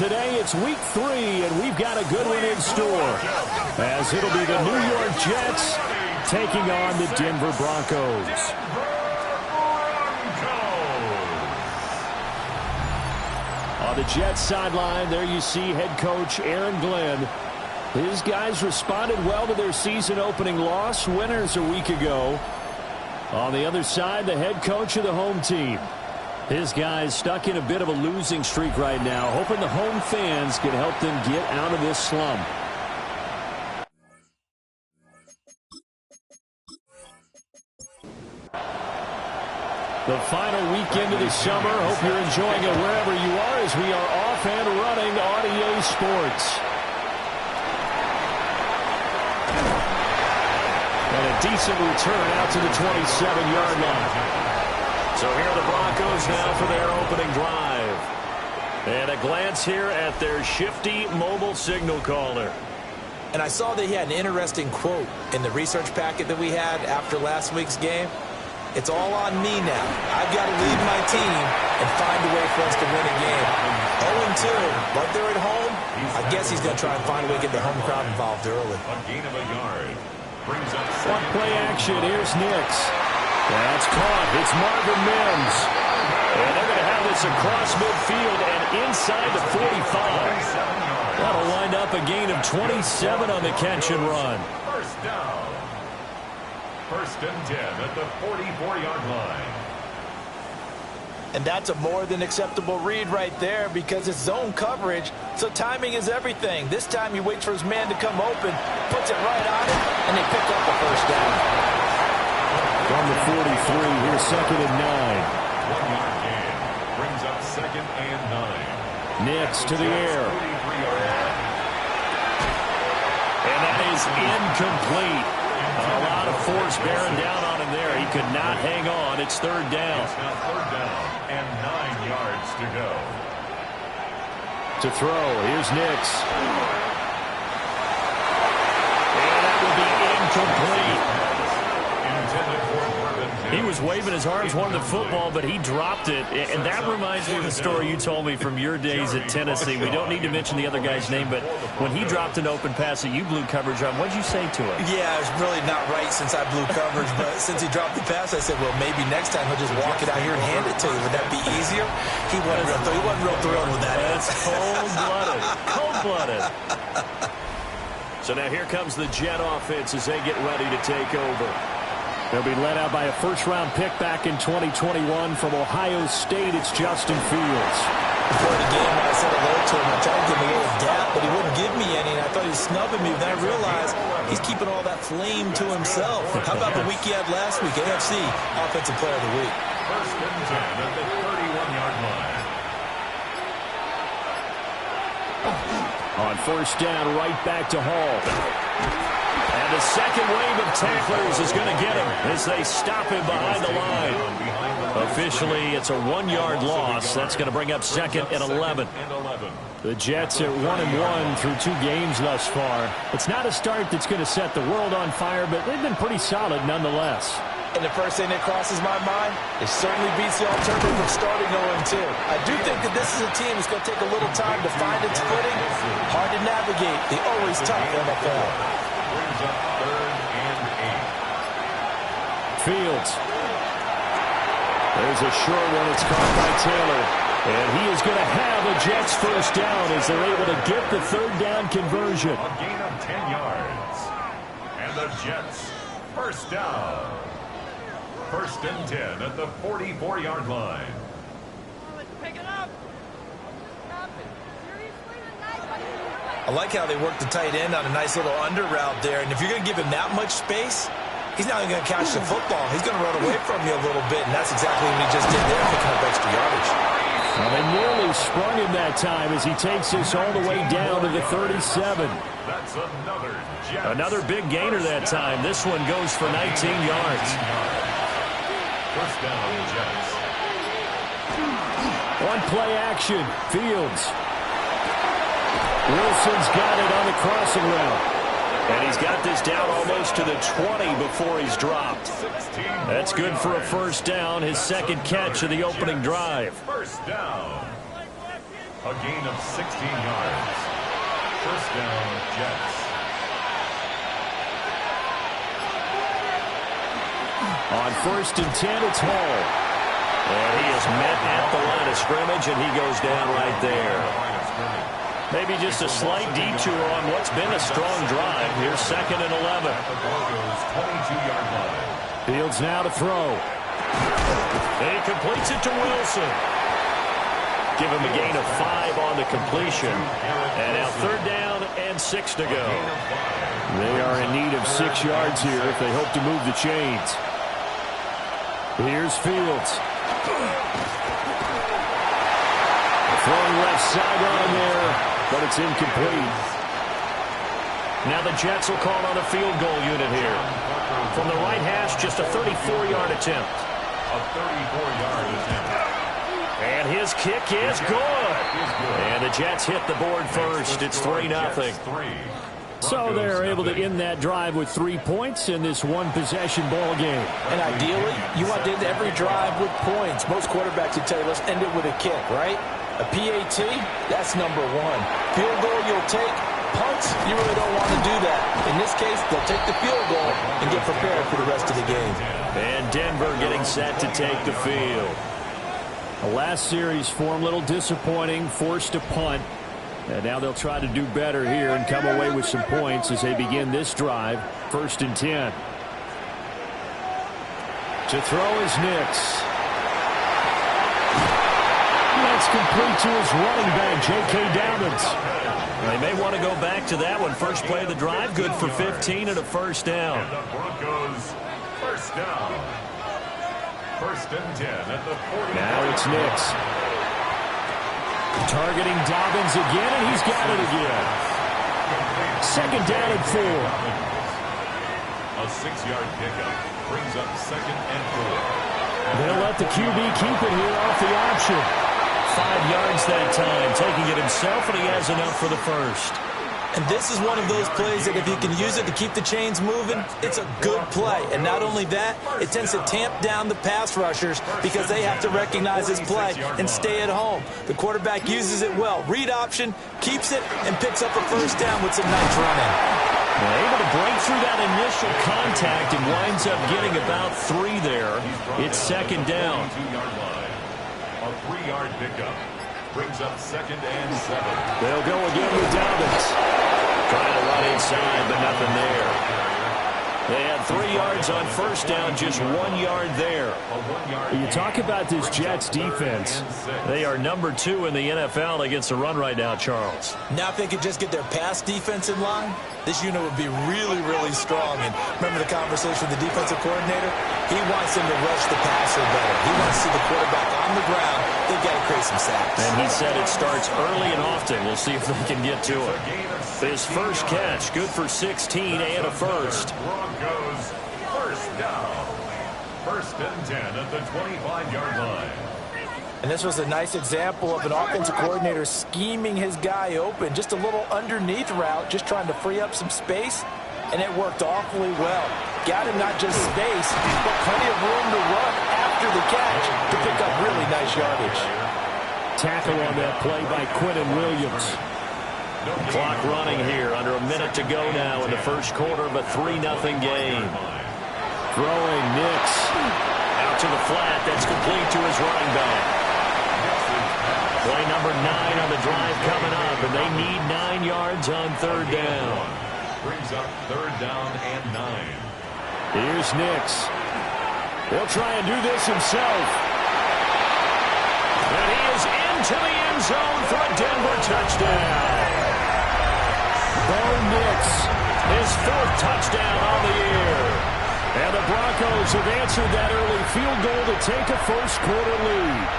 today it's week 3, and we've got a good one in store, as it'll be the New York Jets taking on the Denver Broncos. On the Jets sideline, there you see head coach Aaron Glenn. His guys responded well to their season-opening loss, winners a week ago. On the other side, the head coach of the home team. His guys stuck in a bit of a losing streak right now, hoping the home fans can help them get out of this slump. The final weekend of the summer. Hope you're enjoying it wherever you are, as we are off and running on EA Sports. And a decent return out to the 27-yard line. So here are the Broncos now for their opening drive. And a glance here at their shifty mobile signal caller. And I saw that he had an interesting quote in the research packet that we had after last week's game. It's all on me now. I've got to lead my team and find a way for us to win a game. 0-2, but they're at home. I guess he's going to try and find a way to get the home crowd involved early. A gain of a yard. Brings up one play action. Here's Nix. That's caught. It's Marvin Mims. And they're going to have this across midfield and inside the 45. That'll wind up a gain of 27 on the catch and run. First down. First and 10 at the 44-yard line. And that's a more than acceptable read right there, because it's zone coverage, so timing is everything. This time he waits for his man to come open, puts it right on it, and they pick up the first down. From the 43, here's second and 9. 1-yard gain. Brings up second and 9. Nix to the air. And that is incomplete. A lot of force bearing down on him there. He could not hang on. It's third down. It's now third down and 9 yards to go. To throw, here's Nix. And that will be incomplete. He was waving his arms, wanted the football, but he dropped it. And that reminds me of the story you told me from your days at Tennessee. We don't need to mention the other guy's name, but when he dropped an open pass that you blew coverage on, what did you say to him? Yeah, it's really not right since I blew coverage, but since he dropped the pass, I said, well, maybe next time he'll just walk it out here and hand it to you. Would that be easier? He wasn't real thrilled with that. That's cold-blooded. Cold-blooded. So now here comes the Jet offense as they get ready to take over. They'll be led out by a first-round pick back in 2021 from Ohio State. It's Justin Fields. Before the game, when I said hello to him, I tried to give him a little dap, but he wouldn't give me any, and I thought he was snubbing me. Then I realized he's keeping all that flame to himself. How about the week he had last week? AFC Offensive Player of the Week. First and 10 at the 31-yard line. On first down, right back to Hall. And the second wave of tacklers is going to get him as they stop him behind the line. Officially, it's a 1-yard loss. That's going to bring up second and 11. The Jets are 1-1 through 2 games thus far. It's not a start that's going to set the world on fire, but they've been pretty solid nonetheless. And the first thing that crosses my mind, it certainly beats the alternative of starting 0-2. I do think that this is a team that's going to take a little time to find its footing. Hard to navigate the always tough NFL. Brings up third and 8. Fields. There's a short one. It's caught by Taylor. And he is going to have a Jets first down as they're able to get the third down conversion. A gain of 10 yards. And the Jets first down. First and 10 at the 44-yard line. Pick it up. I like how they work the tight end on a nice little under route there. And if you're going to give him that much space, he's not even going to catch the football. He's going to run away from you a little bit, and that's exactly what he just did there, picking up extra yardage. Well, they nearly sprung him that time as he takes this all the way down to the 37. That's another big gainer that time. This one goes for 19 yards. First down, Jets. One play action. Fields. Wilson's got it on the crossing route. And he's got this down almost to the 20 before he's dropped. That's good for a first down, his second catch of the opening drive. First down. A gain of 16 yards. First down, Jets. On 1st and 10, it's Hall. And he is met at the line of scrimmage, and he goes down right there. Maybe just a slight detour on what's been a strong drive. Here's 2nd and 11. At the Broncos' 22-yard line. Fields now to throw. And he completes it to Wilson. Give him a gain of 5 on the completion. And now 3rd down and 6 to go. They are in need of 6 yards here if they hope to move the chains. Here's Fields. Throwing left sideline there, but it's incomplete. Now the Jets will call on a field goal unit here. From the right hash, just a 34-yard attempt. A 34-yard attempt. And his kick is good. And the Jets hit the board first. It's 3-0. So they're able to end that drive with 3 points in this one-possession ball game. And ideally, you want to end every drive with points. Most quarterbacks would tell you, let's end it with a kick, right? A PAT, that's number 1. Field goal you'll take. Punts, you really don't want to do that. In this case, they'll take the field goal and get prepared for the rest of the game. And Denver getting set to take the field. The last series for them, a little disappointing, forced a punt. And now they'll try to do better here and come away with some points as they begin this drive. 1st and 10. To throw is Nix. That's complete to his running back, J.K. Dobbins. They may want to go back to that one. First play of the drive, good for 15 and a 1st down. And the Broncos, 1st down. 1st and 10 at the 40. Now it's Nix. Targeting Dobbins again, and he's got it again. 2nd down and 4. A 6-yard pickup brings up 2nd and 4. They'll let the QB keep it here off the option. 5 yards that time, taking it himself, and he has enough for the 1st. And this is one of those plays that if you can use it to keep the chains moving, it's a good play. And not only that, it tends to tamp down the pass rushers because they have to recognize this play and stay at home. The quarterback uses it well. Read option, keeps it, and picks up a 1st down with some nice running. Able to break through that initial contact and winds up getting about 3 there. It's 2nd down. A 3-yard pickup brings up 2nd and 7. They'll go again with Dobbins. Trying to run inside, but nothing there. They had 3 yards on 1st down, just 1 yard there. You talk about this Jets defense. They are number 2 in the NFL against the run right now, Charles. Now if they could just get their pass defense in line, this unit would be really, really strong. And remember the conversation with the defensive coordinator? He wants them to rush the passer better. He wants to see the quarterback on the ground. They've got to create some sacks. And he said it starts early and often. We'll see if they can get to it. His first catch, good for 16 and a 1st. Broncos, 1st down. 1st and 10 at the 25-yard line. And this was a nice example of an offensive coordinator scheming his guy open. Just a little underneath route, just trying to free up some space, and it worked awfully well. Got him not just space, but plenty of room to run after the catch to pick up really nice yardage. Tackle on that play by Quinton Williams. Clock running here, under a minute to go now in the 1st quarter of a 3-0 game. Throwing Nix out to the flat. That's complete to his running back. Play number 9 on the drive coming up, and they need 9 yards on 3rd down. Brings up 3rd down and 9. Here's Nix. He'll try and do this himself. And he is into the end zone for a Denver touchdown. Bo Nix, his 4th touchdown on the year. And the Broncos have answered that early field goal to take a 1st quarter lead.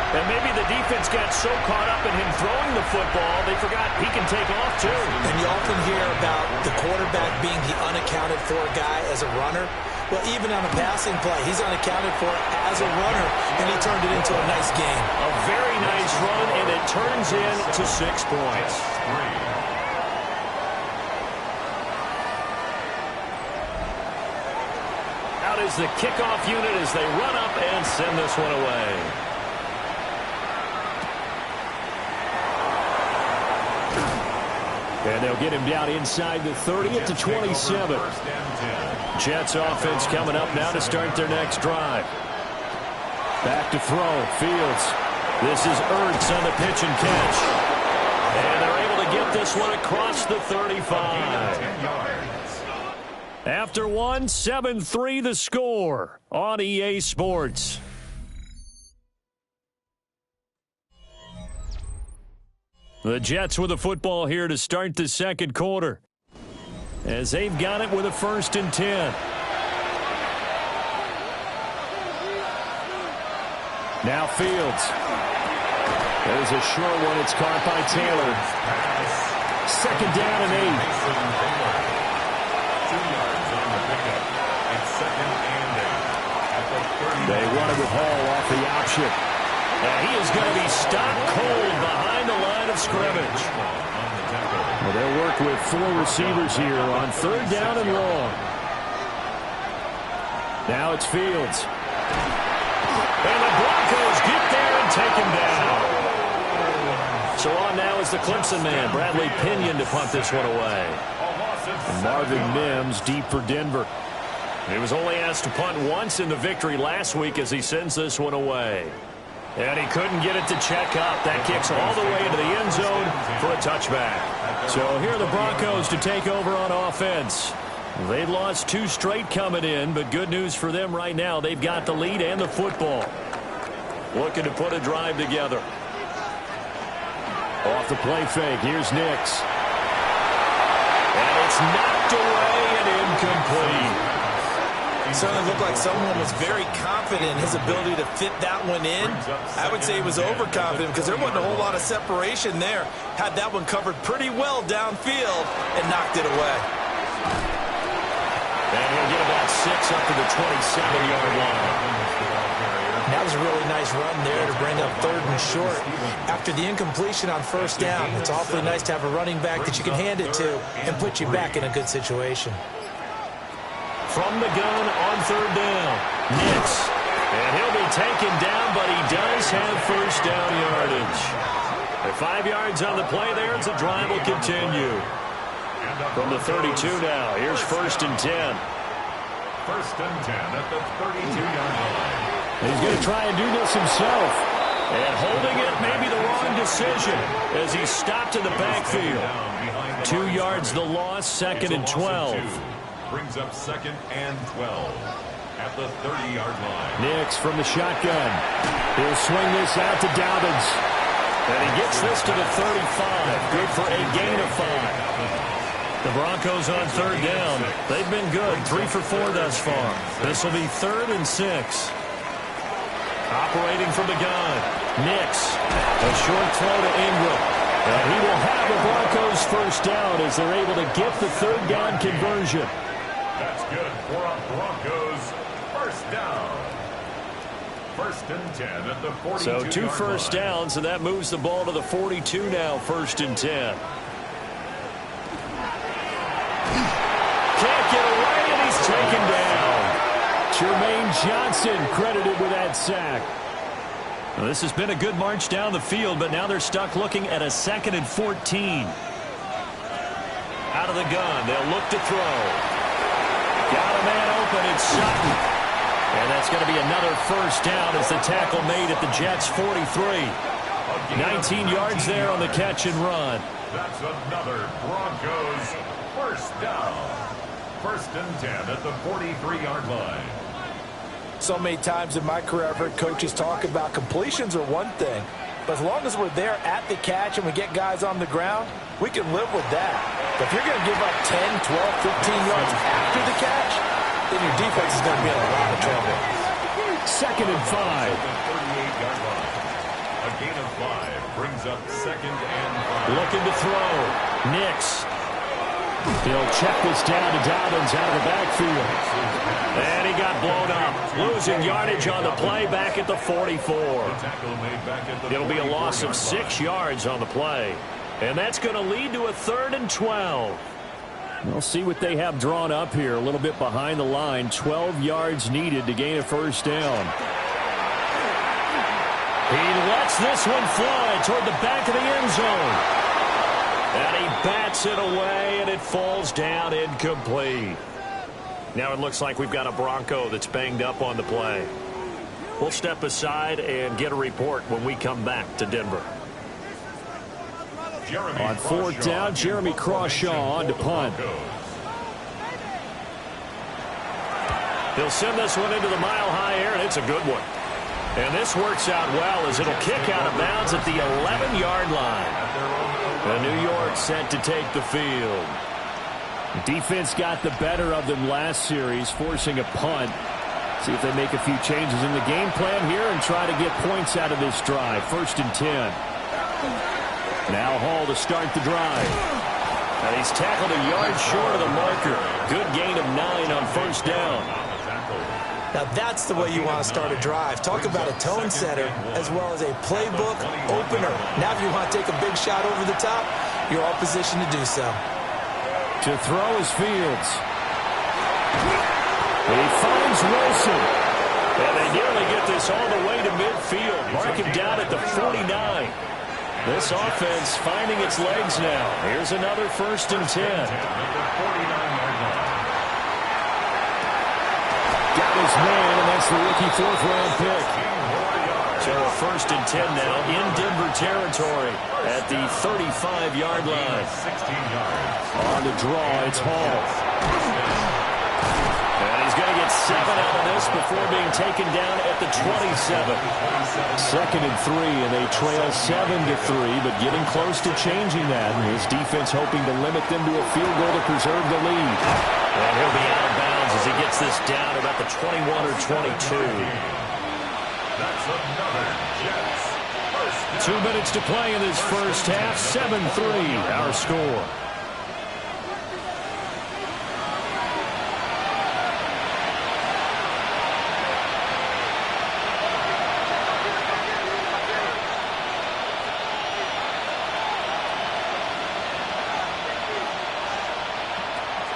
And maybe the defense got so caught up in him throwing the football, they forgot he can take off too. And you often hear about the quarterback being the unaccounted for guy as a runner. Well, even on a passing play, he's unaccounted for as a runner, and he turned it into a nice game. A very nice run, and it turns into 6 points. Out is the kickoff unit as they run up and send this one away. And they'll get him down inside the 30 at the 27. Jets offense coming up now to start their next drive. Back to throw. Fields. This is Ertz on the pitch and catch. And they're able to get this one across the 35. After one, 7-3 the score on EA Sports. The Jets with the football here to start the second quarter, as they've got it with a 1st and 10. Now Fields. There's a short one. It's caught by Taylor. 2nd down and 8. They won it with Hall off the option. And he is going to be stopped cold behind the line of scrimmage. Well, they'll work with 4 receivers here on 3rd down and long. Now it's Fields. And the Broncos get there and take him down. So on now is the Clemson man, Bradley Pinion, to punt this one away. And Marvin Mims deep for Denver. He was only asked to punt once in the victory last week as he sends this one away. And he couldn't get it to check up. That kicks all the way into the end zone for a touchback. So here are the Broncos to take over on offense. They've lost 2 straight coming in, but good news for them right now. They've got the lead and the football. Looking to put a drive together. Off the play fake. Here's Nix. And it's knocked away and incomplete. It certainly looked like someone was very confident in his ability to fit that one in. I would say he was overconfident because there wasn't a whole lot of separation there. Had that one covered pretty well downfield and knocked it away. And he'll get about 6 up to the 27-yard line. That was a really nice run there to bring up 3rd and short. After the incompletion on 1st down, it's awfully nice to have a running back that you can hand it to and put you back in a good situation. From the gun on 3rd down, Nix. And he'll be taken down, but he does have 1st down yardage. At 5 yards on the play there, as the drive will continue. From the 32 now, here's 1st and 10. 1st and 10 at the 32-yard line. He's going to try and do this himself. And holding it may be the wrong decision as he stopped in the backfield. 2 yards the loss, 2nd and 12. Brings up 2nd and 12 at the 30-yard line. Nix from the shotgun. He'll swing this out to Dobbins. And he gets this to the 35. Good for a gain of 5. The Broncos on 3rd down. They've been good. 3 for 4 thus far. This will be 3rd and 6. Operating from the gun. Nix. A short throw to Ingram. And he will have the Broncos 1st down as they're able to get the 3rd down conversion. That's good for a Broncos 1st down. 1st and 10 at the 42-yard line. So 2 first downs, and that moves the ball to the 42 now, 1st and 10. Can't get away, and he's taken down. Jermaine Johnson credited with that sack. Well, this has been a good march down the field, but now they're stuck looking at a 2nd and 14. Out of the gun, they'll look to throw. Got a man open, it's Sutton. And that's going to be another 1st down as the tackle made at the Jets' 43. 19 yards there on the catch and run. That's another Broncos 1st down. 1st and 10 at the 43-yard line. So many times in my career I've heard coaches talk about completions are one thing, but as long as we're there at the catch and we get guys on the ground, we can live with that. But if you're going to give up 10, 12, 15 yards after the catch, then your defense is going to be in a lot of trouble. 2nd and 5. 38-yard line. A gain of 5 brings up 2nd and 5. Looking to throw. Nix. He'll check this down to Dobbins out of the backfield. And he got blown up. Losing yardage on the play back at the 44. It'll be a loss of 6 yards on the play. And that's going to lead to a 3rd and 12. We'll see what they have drawn up here. A little bit behind the line. 12 yards needed to gain a 1st down. He lets this one fly toward the back of the end zone. And he bats bats it away, and it falls down incomplete. Now it looks like we've got a Bronco that's banged up on the play. We'll step aside and get a report when we come back to Denver. On fourth down, Jeremy Crawshaw on to punt. He'll send this one into the mile-high air, and it's a good one. And this works out well as it'll kick out of bounds at the 11-yard line. And New York set to take the field. Defense got the better of them last series, forcing a punt. See if they make a few changes in the game plan here and try to get points out of this drive. 1st and 10. Now Hall to start the drive. And he's tackled a yard short of the marker. Good gain of 9 on 1st down. Now that's the way you want to start a drive. Talk about a tone setter as well as a playbook opener. Now if you want to take a big shot over the top, you're all positioned to do so. To throw is Fields. He finds Wilson. And they nearly get this all the way to midfield. Mark him down at the 49. This offense finding its legs now. Here's another 1st and 10. Got his man, and that's the rookie 4th-round pick. So a 1st and 10 now in Denver territory at the 35-yard line. On the draw, it's Hall. And he's going to get 7 out of this before being taken down at the 27. 2nd and 3, and they trail 7-3, but getting close to changing that. And his defense hoping to limit them to a field goal to preserve the lead. And he'll be out of bounds as he gets this down about the 21 or 22. That's another Jets. 2 minutes to play in this first half. 7-3, our score.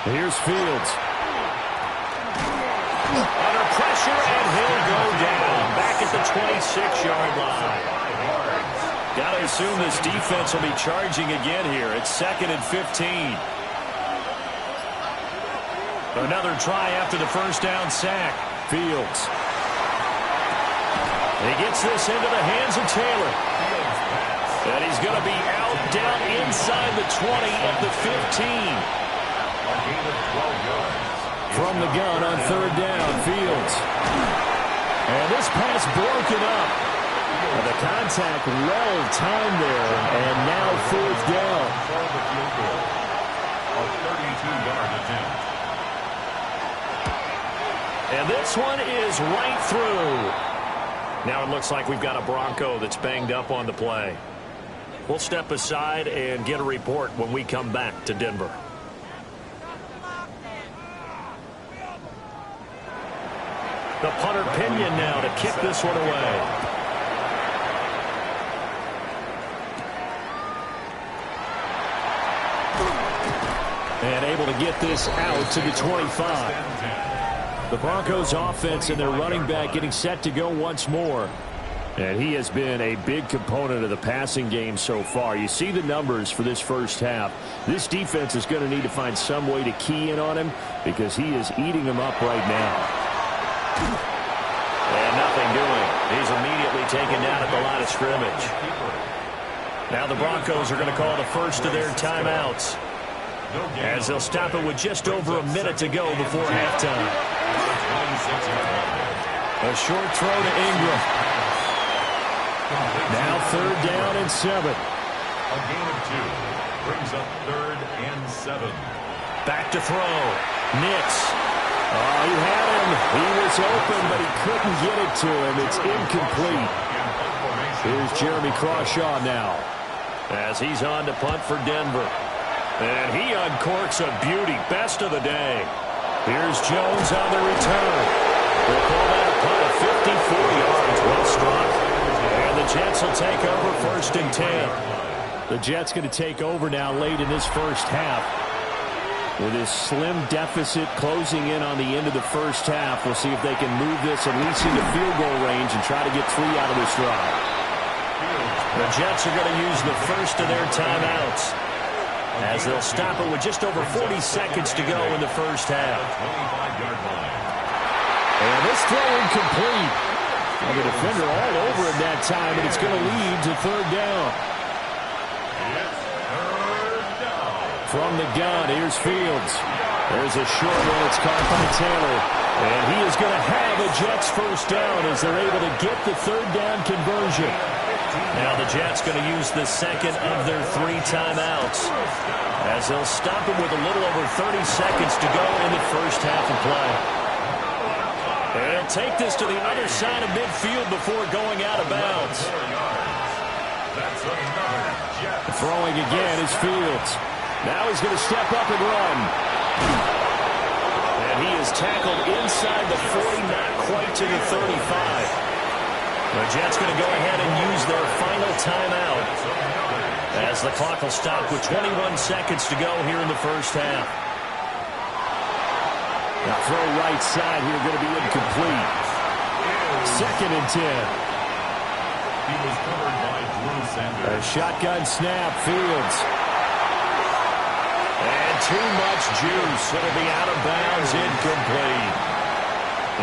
Here's Fields. Under pressure, and he'll go down. Back at the 26-yard line. Got to assume this defense will be charging again here. It's 2nd and 15. Another try after the 1st down sack. Fields. He gets this into the hands of Taylor. And he's going to be out down inside the 20 at the 15. From the gun on 3rd down, Fields. And this pass broken up. And the contact well timed there, and now 4th down. And this one is right through. Now it looks like we've got a Bronco that's banged up on the play. We'll step aside and get a report when we come back to Denver. The punter Pinion now to kick this one away. And able to get this out to the 25. The Broncos offense and their running back getting set to go once more. And he has been a big component of the passing game so far. You see the numbers for this first half. This defense is going to need to find some way to key in on him because he is eating them up right now. And nothing doing. He's immediately taken down at the line of scrimmage. Now the Broncos are going to call the first of their timeouts, as they'll stop it with just over a minute to go before halftime. A short throw to Ingram. Now 3rd down and 7. A gain of 2 brings up 3rd and 7. Back to throw. Nix. Oh, he had him. He was open, but he couldn't get it to him. It's incomplete. Here's Jeremy Crawshaw now, as he's on to punt for Denver. And he uncorks a beauty. Best of the day. Here's Jones on the return. We'll call that a punt of 54 yards. Well struck. And the Jets will take over 1st and 10. The Jets going to take over now late in this first half. With this slim deficit closing in on the end of the first half, we'll see if they can move this at least into field goal range and try to get 3 out of this drive. The Jets are going to use the first of their timeouts. as they'll stop it with just over 40 seconds to go in the first half. And this throw incomplete. And the defender all over it that time, and it's going to lead to third down. From the gun, here's Fields. There's a short one. It's caught by Taylor. And he is going to have a Jets first down as they're able to get the third down conversion. Now the Jets going to use the second of their 3 timeouts as they'll stop him with a little over 30 seconds to go in the first half of play. And he'll take this to the other side of midfield before going out of bounds. Throwing again is Fields. Now he's going to step up and run. And he is tackled inside the 40, not quite to the 35. The Jets going to go ahead and use their final timeout as the clock will stop with 21 seconds to go here in the first half. Now throw right side here going to be incomplete. 2nd and 10. He was covered by Drew Sanders. A shotgun snap, Fields. And too much juice. It'll be out of bounds, incomplete.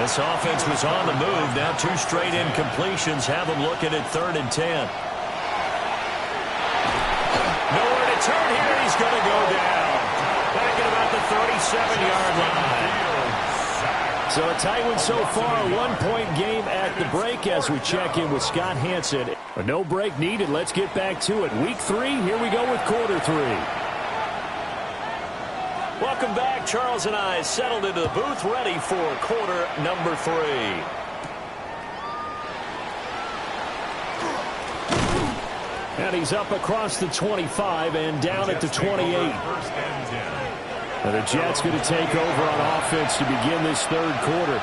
This offense was on the move. Now 2 straight incompletions have them looking at 3rd and 10. Nowhere to turn here. He's going to go down. Back at about the 37-yard line. So a tight one so far. 1-point game at the break as we check in with Scott Hanson. A no break needed. Let's get back to it. Week 3, here we go with quarter 3. Welcome back. Charles and I settled into the booth ready for quarter number 3. And he's up across the 25 and down at the 28. And the Jets going to take over on offense to begin this 3rd quarter.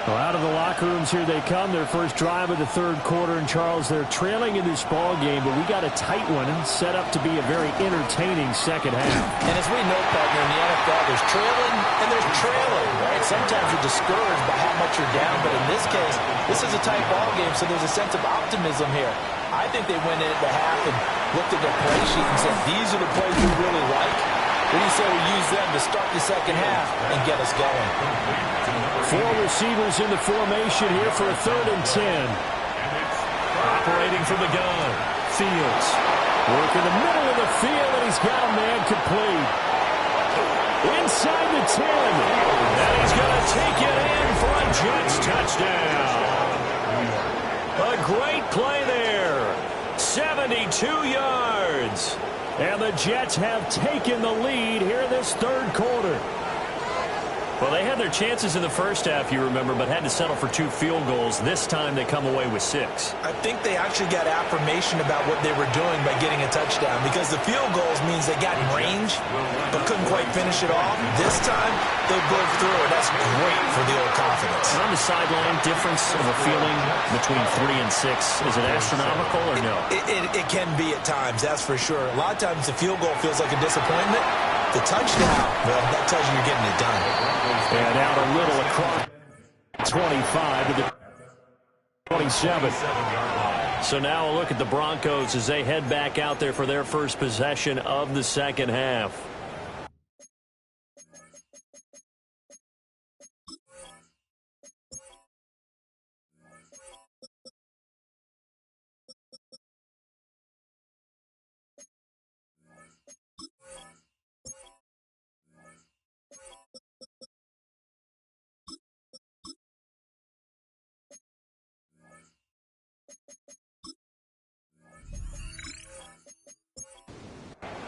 Well, out of the locker rooms here they come. Their first drive of the 3rd quarter. And, Charles, they're trailing in this ball game, but we got a tight one set up to be a very entertaining second half. And as we know, partner, in the NFL, there's trailing and there's trailing, right? Sometimes you're discouraged by how much you're down, but in this case, this is a tight ball game, so there's a sense of optimism here. I think they went into the half and looked at their play sheet and said, these are the plays we really like. What do you say we use them to start the second half and get us going? 4 receivers in the formation here for a 3rd and 10. Operating from the gun. Fields. Work in the middle of the field, and he's got a man complete. Inside the 10. And he's going to take it in for a Jets touchdown. A great play there. 72 yards. And the Jets have taken the lead here this 3rd quarter. Well, they had their chances in the first half, you remember, but had to settle for 2 field goals. This time they come away with 6. I think they actually got affirmation about what they were doing by getting a touchdown, because the field goals means they got in range but couldn't quite finish it off. This time they broke through, and that's great for the old confidence. And on the sideline, difference of a feeling between 3 and 6, is it astronomical or no? It can be at times, that's for sure. A lot of times the field goal feels like a disappointment. The touchdown, well, that tells you you're getting it done. And out a little across 25 to the 27. So now a look at the Broncos as they head back out there for their first possession of the second half.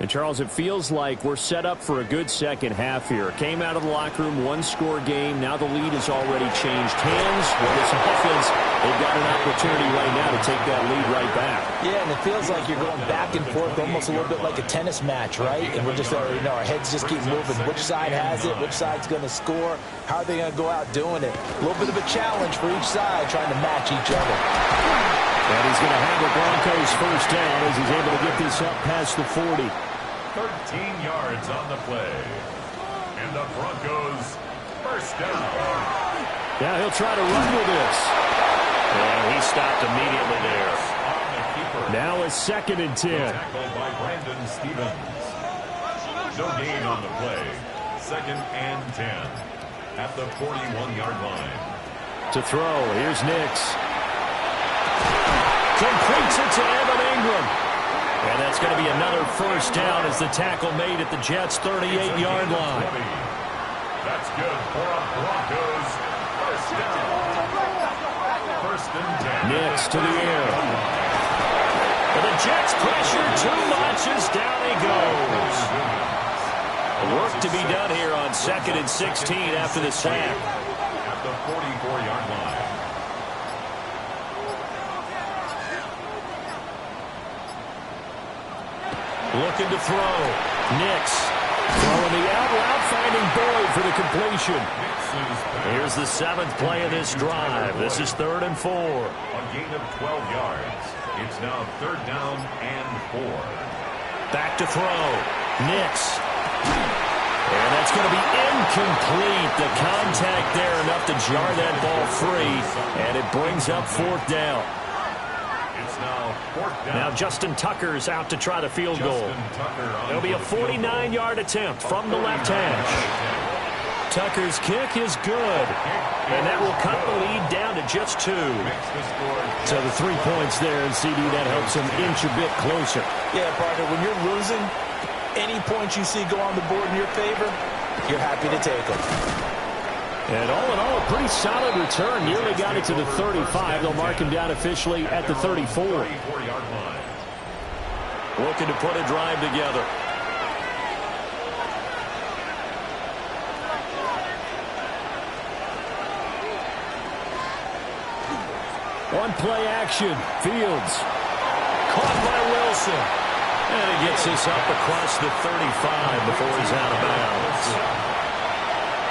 And, Charles, it feels like we're set up for a good second half here. Came out of the locker room, 1-score game. Now the lead has already changed hands. Well, this offense, they've got an opportunity right now to take that lead right back. Yeah, and it feels like you're going back and forth almost a little bit like a tennis match, right? And we're just, our heads just keep moving. Which side has it? Which side's going to score? How are they going to go out doing it? A little bit of a challenge for each side trying to match each other. And he's going to have the Broncos first down as he's able to get this up past the 40. 13 yards on the play. And the Broncos first down. Now he'll try to run with this. And he stopped immediately there. Now it's 2nd and 10. Tackled by Brandon Stevens. No gain on the play. 2nd and 10 at the 41-yard line. To throw, here's Nix. Completes it to Evan Ingram. And that's going to be another first down as the tackle made at the Jets' 38-yard line. That's good for a Broncos first down. 1st and 10. Nix to the air. And the Jets pressure too much as down he goes. Work to be done here on 2nd and 16 after the sack. At the 44-yard line. Looking to throw. Nix throwing the out route, finding Boyd for the completion. Here's the 7th play of this drive. This is 3rd and 4. A gain of 12 yards. It's now 3rd down and 4. Back to throw. Nix. And that's going to be incomplete. The contact there enough to jar that ball free. And it brings up 4th down. It's now 4th down. Now Justin Tucker's out to try the field goal. It'll be a 49-yard attempt from the left hash. Tucker's kick is good. And that will cut the lead down to just 2. So the 3 points there, and CD, that helps him inch a bit closer. Yeah, partner, when you're losing, any points you see go on the board in your favor, you're happy to take them. And all in all, a pretty solid return. Nearly got it to the 35. They'll mark him down officially at the 34. Looking to put a drive together. On play action, Fields. Caught by Wilson. And he gets this up across the 35 before he's out of bounds.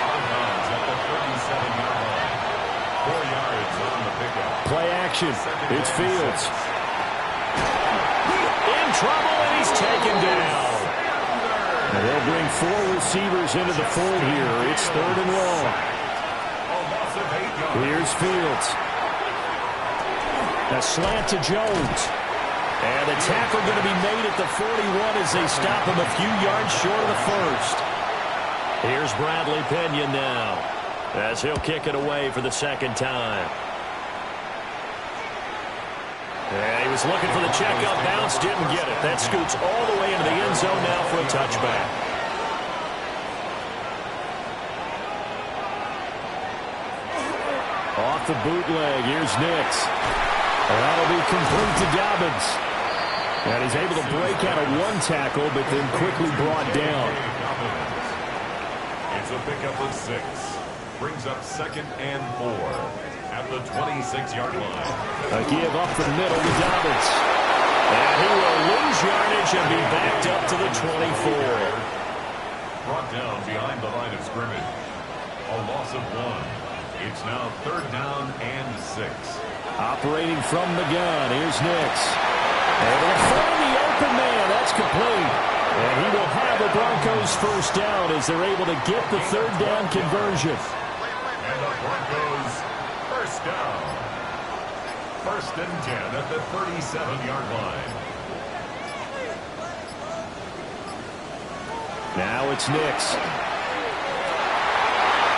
Out of bounds at the 37-yard line. 4 yards on the pickup. Play action. It's Fields. In trouble, and he's taken down. And they'll bring 4 receivers into the fold here. It's 3rd and long. Here's Fields. A slant to Jones. And the tackle going to be made at the 41 as they stop him a few yards short of the first. Here's Bradley Pinion now as he'll kick it away for the 2nd time. And he was looking for the checkup bounce, didn't get it. That scoots all the way into the end zone now for a touchback. Off the bootleg, here's Nix. That'll be complete to Dobbins. And he's able to break out of 1 tackle, but then quickly brought down. It's a pickup of 6. Brings up 2nd and 4 at the 26-yard line. A give up the middle to Dobbins. And he will lose yardage and be backed up to the 24. Brought down behind the line of scrimmage. A loss of 1. It's now 3rd down and 6. Operating from the gun, here's Nix. And they'll find the open man. That's complete. And he will have the Broncos first down as they're able to get the 3rd down conversion. And the Broncos first down. 1st and 10 at the 37-yard line. Now it's Nix.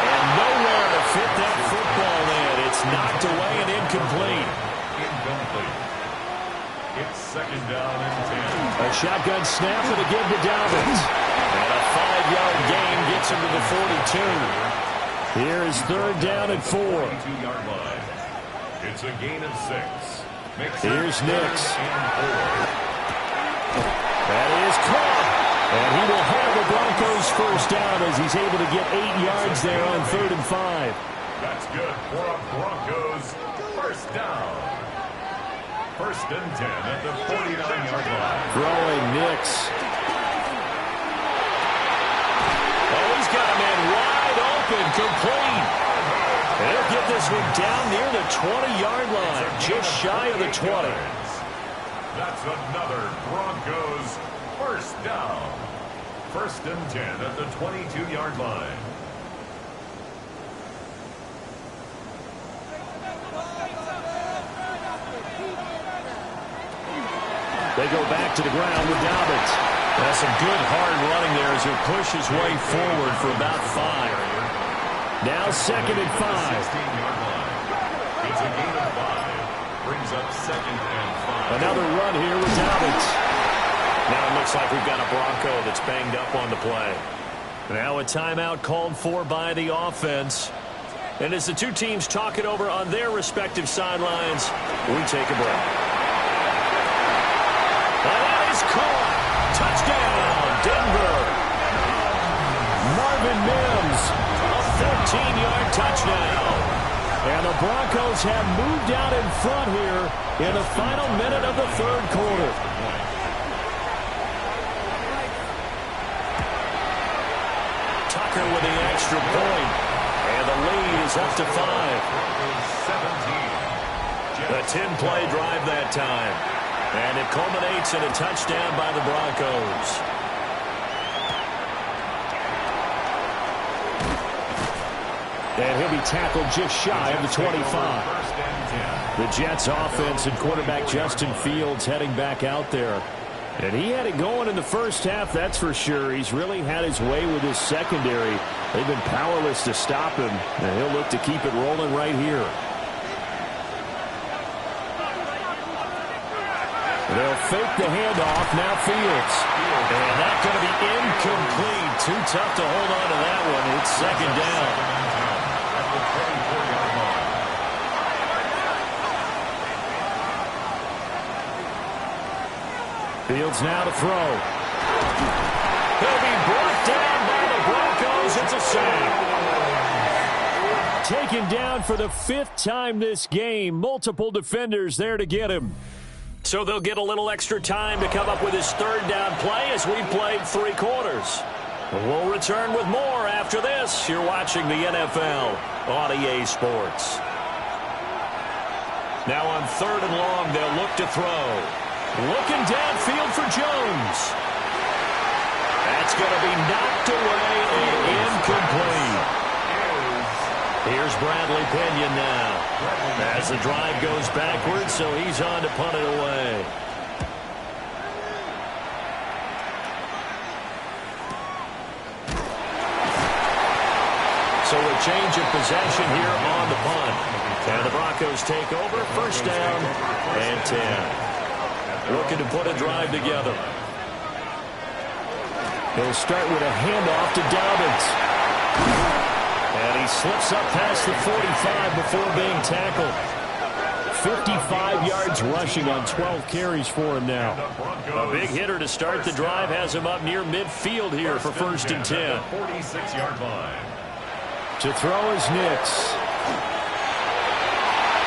And nowhere to fit that football in. It's knocked away and incomplete. Incomplete. It's 2nd down and 10. A shotgun snap and a give to Dobbins. And a 5-yard gain gets him to the 42. Here is 3rd down and 4. 22-yard line. It's a gain of 6. Here's Nix. That is caught. And he will have the Broncos first down as he's able to get 8 yards there on 3rd and 5. That's good for a Broncos first down. 1st and 10 at the 49-yard line. Throwing Nix. Oh, he's got a man wide open, complete. And he'll get this one down near the 20-yard line, just shy of the 20. That's another Broncos first down. 1st and 10 at the 22-yard line. They go back to the ground with Dobbins. That's some good hard running there as he'll push his way forward for about 5. Now 2nd and 5. It's a gain of 5. Brings up 2nd and 5. Another run here with Dobbins. Now it looks like we've got a Bronco that's banged up on the play. Now a timeout called for by the offense. And as the two teams talk it over on their respective sidelines, we take a break. And that is caught. Touchdown, Denver. Marvin Mims, a 14-yard touchdown. And the Broncos have moved out in front here in the final minute of the 3rd quarter. Tucker with the extra point. And the lead is up to 5. A 10-play drive that time. And it culminates in a touchdown by the Broncos. And he'll be tackled just shy of the 25. The Jets offense and quarterback Justin Fields heading back out there. And he had it going in the first half, that's for sure. He's really had his way with his secondary. They've been powerless to stop him, and he'll look to keep it rolling right here. They'll fake the handoff, now Fields. And that's going to be incomplete. Too tough to hold on to that one. It's 2nd down. Fields now to throw. He'll be brought down by the Broncos. It's a sack. Taken down for the 5th time this game. Multiple defenders there to get him. So they'll get a little extra time to come up with his 3rd down play as we played 3 quarters. We'll return with more after this. You're watching the NFL on EA Sports. Now on 3rd and long, they'll look to throw. Looking downfield for Jones. That's going to be knocked away and incomplete. Here's Bradley Pinion now. As the drive goes backwards, so he's on to punt it away. So a change of possession here on the punt. And the Broncos take over. 1st down and 10. Looking to put a drive together. He'll start with a handoff to Dobbins. And he slips up past the 45 before being tackled. 55 yards rushing on 12 carries for him now. A big hitter to start the drive has him up near midfield here for 1st and 10. 46-yard line. To throw is Nix.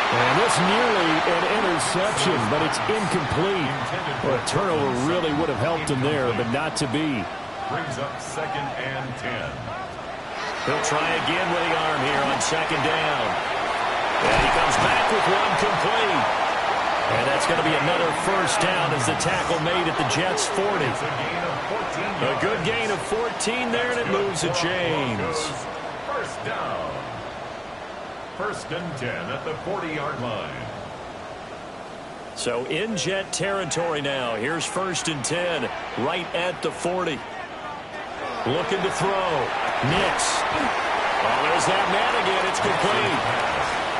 And this nearly an interception, but it's incomplete. Well, a turnover really would have helped him there, but not to be. Brings up 2nd and 10. He'll try again with the arm here on 2nd down. And he comes back with one complete. And that's going to be another 1st down as the tackle made at the Jets' 40. A good gain of 14 there, and it moves the chains. 1st down. 1st and 10 at the 40-yard line. So in Jet territory now. Here's 1st and 10 right at the 40. Looking to throw. Nix. Oh, there's that man again. It's complete.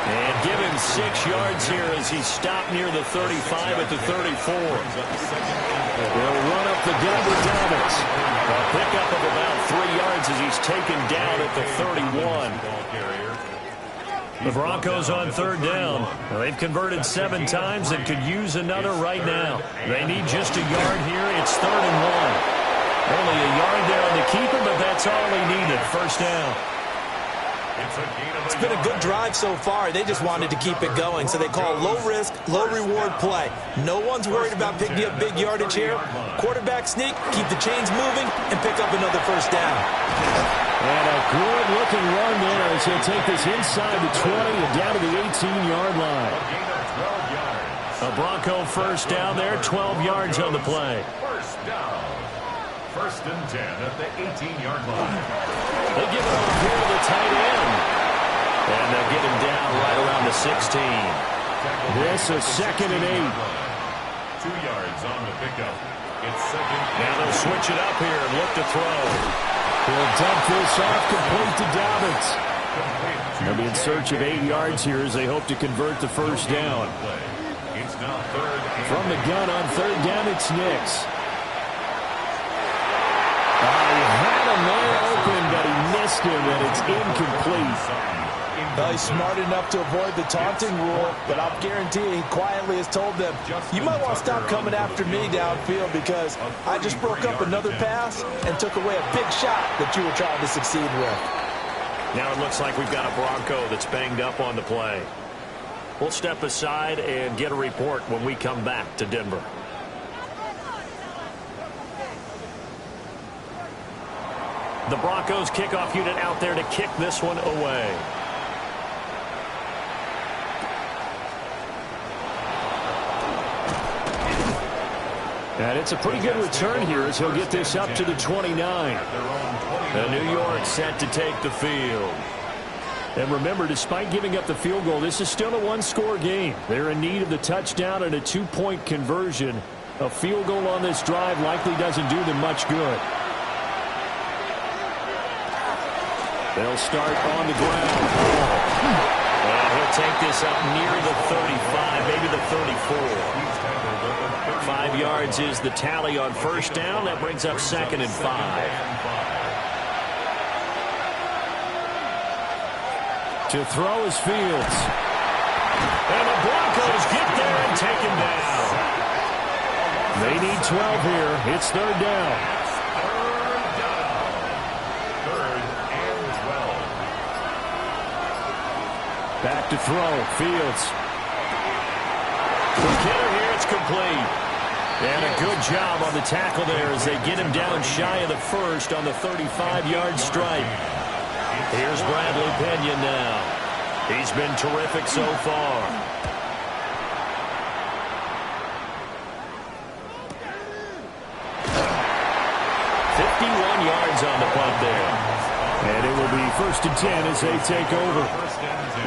And give him 6 yards here as he stopped near the 35 at the 34. He'll run up the gut with Dobbins. A pickup of about 3 yards as he's taken down at the 31. The Broncos on 3rd down. Well, they've converted 7 times and could use another right now. They need just a yard here. It's 3rd and 1. Only a yard there on the keeper, but that's all he needed. 1st down. It's been a good drive so far. They just wanted to keep it going, so they call low-risk, low-reward play. No one's worried about picking up big yardage here. Quarterback sneak, keep the chains moving, and pick up another 1st down. And a good-looking run there as he'll take this inside the 20 and down to the 18-yard line. A Bronco 1st down there, 12 yards on the play. 1st down. 1st and 10 at the 18-yard line. They'll give it off here to the tight end. And they'll get him down right around the 16. This is 2nd and 8. 2 yards on the pickup. Now they'll switch it up here and look to throw. He'll dump this off complete to Dobbins. They'll be in search of 8 yards here as they hope to convert the first down. From the gun on third down, it's Nix. He had him there open, but he missed him, and it's incomplete. Well, he's smart enough to avoid the taunting rule, but I'll guarantee he quietly has told them, you might want to stop coming after me downfield because I just broke up another pass and took away a big shot that you were trying to succeed with. Now it looks like we've got a Bronco that's banged up on the play. We'll step aside and get a report when we come back to Denver. The Broncos kickoff unit out there to kick this one away. And it's a pretty good return here as he'll get this up to the 29. And New York set to take the field. And remember, despite giving up the field goal, this is still a one-score game. They're in need of the touchdown and a two-point conversion. A field goal on this drive likely doesn't do them much good. They'll start on the ground. And he'll take this up near the 35, maybe the 34. 5 yards is the tally on first down. That brings up 2nd and 5. To throw is Fields. And the Broncos get there and take him down. They need 12 here. It's third down. Third and 12. Back to throw. Fields. The killer here, it's complete. And a good job on the tackle there as they get him down shy of the first on the 35-yard stripe. Here's Bradley Pinion now. He's been terrific so far. Yards on the punt there. And it will be 1st and 10 as they take over.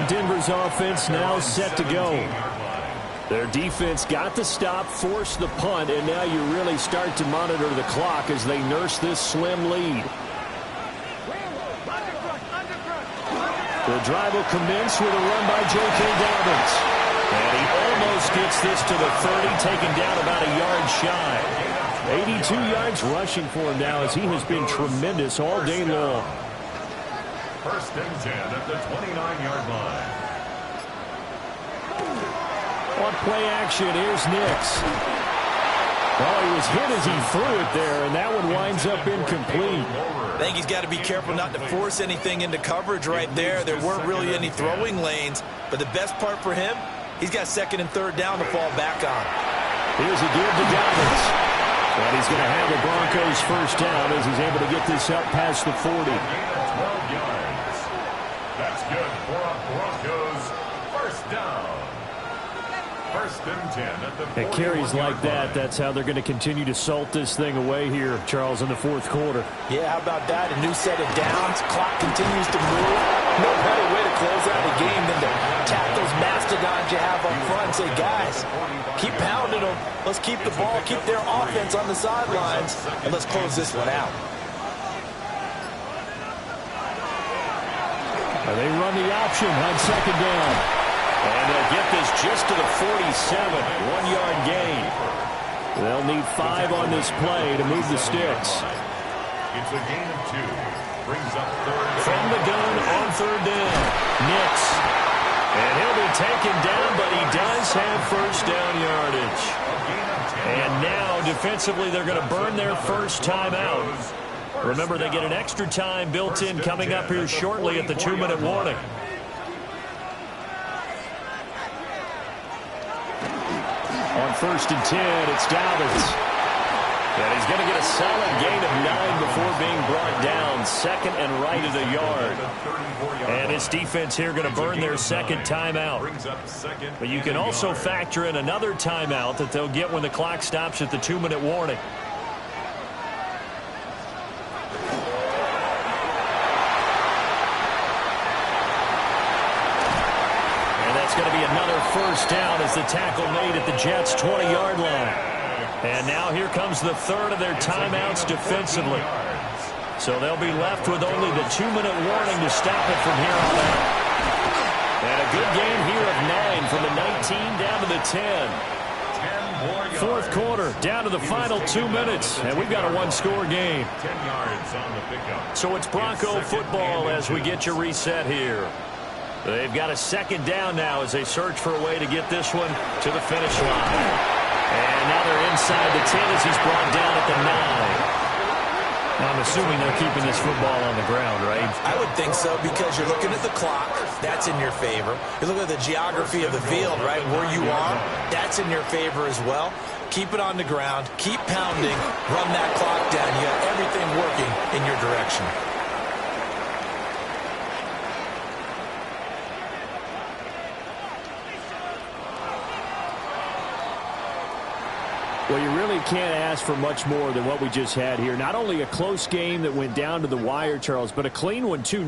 Denver's offense now set to go. Their defense got the stop, forced the punt, and now you really start to monitor the clock as they nurse this slim lead. The drive will commence with a run by J.K. Dobbins. And he almost gets this to the 30, taken down about a yard shy. 82 yards rushing for him now as he has been tremendous all day long. 1st and 10 at the 29-yard line. On play action, here's Nix. Oh, he was hit as he threw it there, and that one winds up incomplete. I think he's got to be careful not to force anything into coverage right there. There weren't really any throwing lanes, but the best part for him, he's got 2nd and 3rd down to fall back on. Here's a give to Dobbins. And he's going to have the Broncos first down as he's able to get this up past the 40. 12 yards. That's good for a Broncos first down. 1st and 10 at the 41-yard line. At carries like that, that's how they're going to continue to salt this thing away here, Charles, in the 4th quarter. Yeah, how about that? A new set of downs. Clock continues to move. No better way to close out a game than to tap those mastodons you have up front and say, guys, keep pounding them. Let's keep the ball, keep their offense on the sidelines, and let's close this one out. And they run the option on 2nd down. And they'll get this just to the 47, 1-yard gain. They'll need 5 on this play to move the sticks. It's a gain of 2. Brings up 3rd. From the gun on 3rd down, Nix. And he'll be taken down, but he does have first down yardage. And now, defensively, they're going to burn their first timeout. Remember, they get an extra time built in coming up here shortly at the 2-minute warning. On 1st and 10, it's Dobbins. And he's going to get a solid gain of 9 before being brought down. 2nd and right of the yard. And this defense here going to burn their 2nd timeout. But you can also factor in another timeout that they'll get when the clock stops at the 2-minute warning. And that's going to be another first down as the tackle made at the Jets' 20-yard line. And now here comes the third of their timeouts defensively. So they'll be left with only the 2-minute warning to stop it from here on out. And a good gain here of 9 from the 19 down to the 10. Fourth quarter, down to the final 2 minutes, and we've got a one-score game. 10 yards on the pickup. So it's Bronco football as we get you reset here. They've got a second down now as they search for a way to get this one to the finish line. And now they're inside the 10 as he's brought down at the 9. I'm assuming they're keeping this football on the ground, right? I would think so, because you're looking at the clock. That's in your favor. You look at the geography of the field, right, where you are. That's in your favor as well. Keep it on the ground. Keep pounding. Run that clock down. You have everything working in your direction. Well, you really can't ask for much more than what we just had here. Not only a close game that went down to the wire, Charles, but a clean one, too.